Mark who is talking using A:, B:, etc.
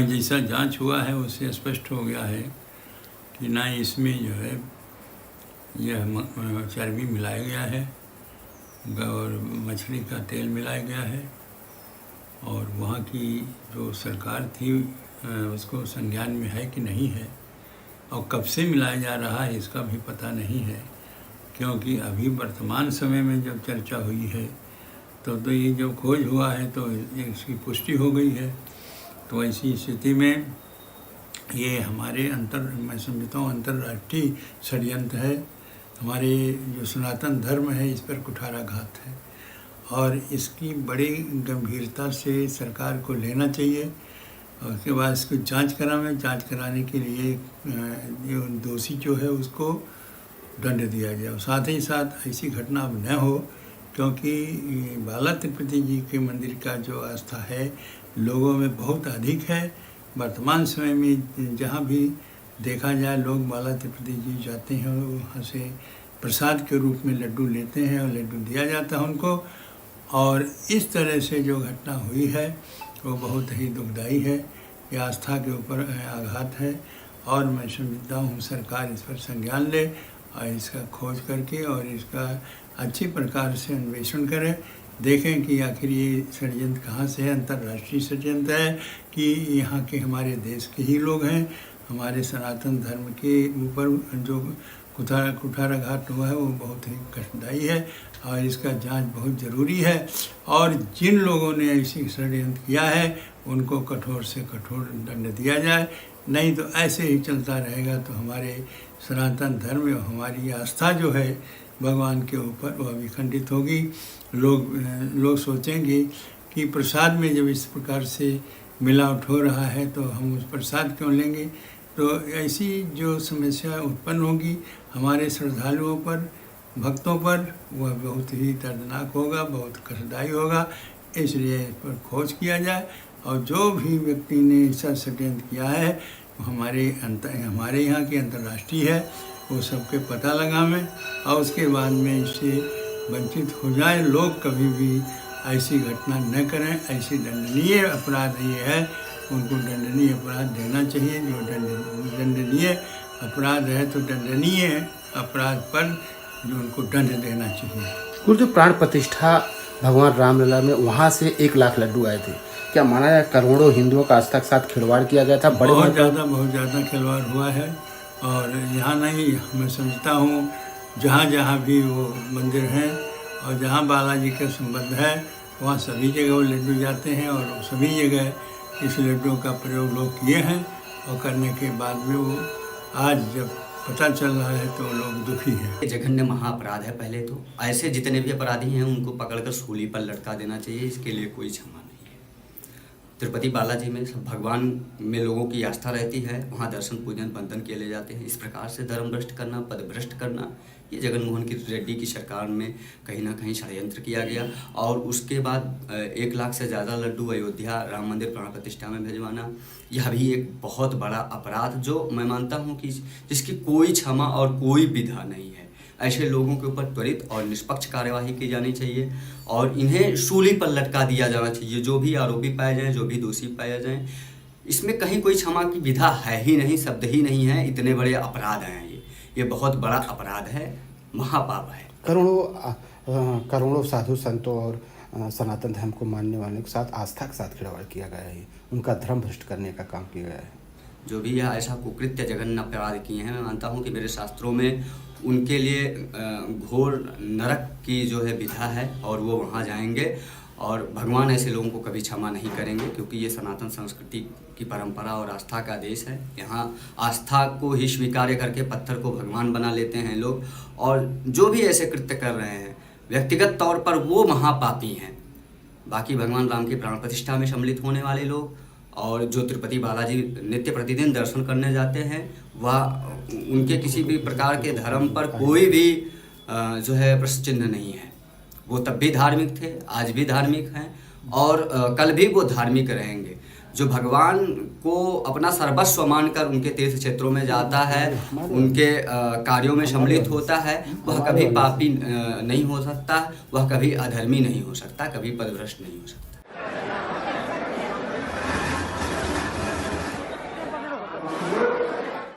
A: जैसा जांच हुआ है उससे स्पष्ट हो गया है कि ना इसमें जो है यह चर्बी मिलाया गया है और मछली का तेल मिलाया गया है, और वहाँ की जो सरकार थी उसको संज्ञान में है कि नहीं है, और कब से मिलाया जा रहा है इसका भी पता नहीं है। क्योंकि अभी वर्तमान समय में जब चर्चा हुई है तो ये जो खोज हुआ है तो इसकी पुष्टि हो गई है। तो ऐसी स्थिति में ये हमारे मैं समझता हूँ अंतर्राष्ट्रीय षड्यंत्र है। हमारे जो सनातन धर्म है इस पर कुठाराघात है, और इसकी बड़ी गंभीरता से सरकार को लेना चाहिए, और उसके बाद इसको जांच कराने के लिए जो दोषी जो है उसको दंड दिया जाए, और साथ ही साथ ऐसी घटना अब न हो। क्योंकि बाला तिरुपति जी के मंदिर का जो आस्था है लोगों में बहुत अधिक है। वर्तमान समय में जहाँ भी देखा जाए लोग बाला तिरुपति जी जाते हैं, वहाँ से प्रसाद के रूप में लड्डू लेते हैं और लड्डू दिया जाता है उनको। और इस तरह से जो घटना हुई है वो बहुत ही दुखदाई है, ये आस्था के ऊपर आघात है। और मैं समझता हूँ सरकार इस पर संज्ञान ले और इसका खोज करके और इसका अच्छी प्रकार से अन्वेषण करे, देखें कि आखिर ये षड्यंत्र कहाँ से है। अंतर्राष्ट्रीय षड्यंत्र है कि यहाँ के हमारे देश के ही लोग हैं। हमारे सनातन धर्म के ऊपर जो कुठाराघात हुआ है वो बहुत ही कष्टदायी है, और इसका जांच बहुत ज़रूरी है। और जिन लोगों ने ऐसी षड्यंत्र किया है उनको कठोर से कठोर दंड दिया जाए, नहीं तो ऐसे ही चलता रहेगा तो हमारे सनातन धर्म और हमारी आस्था जो है भगवान के ऊपर वह विखंडित होगी। लोग सोचेंगे कि प्रसाद में जब इस प्रकार से मिलावट हो रहा है तो हम उस प्रसाद क्यों लेंगे। तो ऐसी जो समस्या उत्पन्न होगी हमारे श्रद्धालुओं पर, भक्तों पर, वह बहुत ही दर्दनाक होगा, बहुत कष्टदायी होगा। इसलिए इस पर खोज किया जाए, और जो भी व्यक्ति ने ऐसा षड्यंत्र किया है हमारे यहाँ की अंतर्राष्ट्रीय है, वो सबके पता लगावें और उसके बाद में इससे वंचित हो जाए। लोग कभी भी ऐसी घटना न करें। ऐसी दंडनीय अपराध ये है, उनको दंडनीय अपराध देना चाहिए। जो दंडनीय अपराध है तो दंडनीय अपराध पर जो उनको दंड देना चाहिए।
B: कुल जो प्राण प्रतिष्ठा भगवान रामलला में वहाँ से 1 लाख लड्डू आए थे, क्या माना है करोड़ों हिंदुओं का आस्था के साथ खिलवाड़ किया गया था?
A: बहुत ज़्यादा खिलवाड़ हुआ है। और यहाँ नहीं, मैं समझता हूँ जहाँ जहाँ भी वो मंदिर हैं और जहाँ बालाजी का संबंध है वहाँ सभी जगह वो लड्डू जाते हैं, और सभी जगह इस लड्डू का प्रयोग लोग किए हैं। और करने के बाद में वो आज जब पता चल रहा है तो लोग दुखी हैं।
C: जघन्य महाअपराध है। पहले तो ऐसे जितने भी अपराधी हैं उनको पकड़कर सूली पर लटका देना चाहिए, इसके लिए कोई क्षमा नहीं है। तिरुपति बालाजी में सब भगवान में लोगों की आस्था रहती है, वहाँ दर्शन पूजन बंधन किए ले जाते हैं। इस प्रकार से धर्म भ्रष्ट करना, पद भ्रष्ट करना, ये जगनमोहन रेड्डी की सरकार में कहीं ना कहीं षड्यंत्र किया गया। और उसके बाद 1 लाख से ज़्यादा लड्डू अयोध्या राम मंदिर प्राण प्रतिष्ठा में भिजवाना, यह भी एक बहुत बड़ा अपराध जो मैं मानता हूँ कि जिसकी कोई क्षमा और कोई विधा नहीं है। ऐसे लोगों के ऊपर त्वरित और निष्पक्ष कार्यवाही की जानी चाहिए और इन्हें सूली पर लटका दिया जाना चाहिए। जो भी आरोपी पाए जाएं, जो भी दोषी पाए जाएं, इसमें कहीं कोई क्षमा की विधा है ही नहीं, शब्द ही नहीं है। इतने बड़े अपराध हैं ये बहुत बड़ा अपराध है, महापाप है।
B: करोड़ों साधु संतों और सनातन धर्म को मानने वालों के साथ आस्था के साथ खिलवाड़ किया गया है, उनका धर्म भ्रष्ट करने का काम किया गया है।
C: जो भी यह ऐसा कुकृत्य जघन्य अपराध किए हैं, मैं मानता हूँ कि मेरे शास्त्रों में उनके लिए घोर नरक की जो है विधा है और वो वहाँ जाएंगे। और भगवान ऐसे लोगों को कभी क्षमा नहीं करेंगे, क्योंकि ये सनातन संस्कृति की परंपरा और आस्था का देश है। यहाँ आस्था को ही स्वीकार करके पत्थर को भगवान बना लेते हैं लोग। और जो भी ऐसे कृत्य कर रहे हैं व्यक्तिगत तौर पर वो महापापी हैं। बाकी भगवान राम की प्राण प्रतिष्ठा में सम्मिलित होने वाले लोग और जो तिरुपति बालाजी नित्य प्रतिदिन दर्शन करने जाते हैं, वह उनके किसी भी प्रकार के धर्म पर कोई भी जो है प्रश्न चिन्ह नहीं है। वो तब भी धार्मिक थे, आज भी धार्मिक हैं और कल भी वो धार्मिक रहेंगे। जो भगवान को अपना सर्वस्व मानकर उनके तीर्थ क्षेत्रों में जाता है, उनके कार्यों में सम्मिलित होता है, वह कभी पापी नहीं हो सकता, वह कभी अधर्मी नहीं हो सकता, कभी पदभ्रष्ट नहीं हो सकता।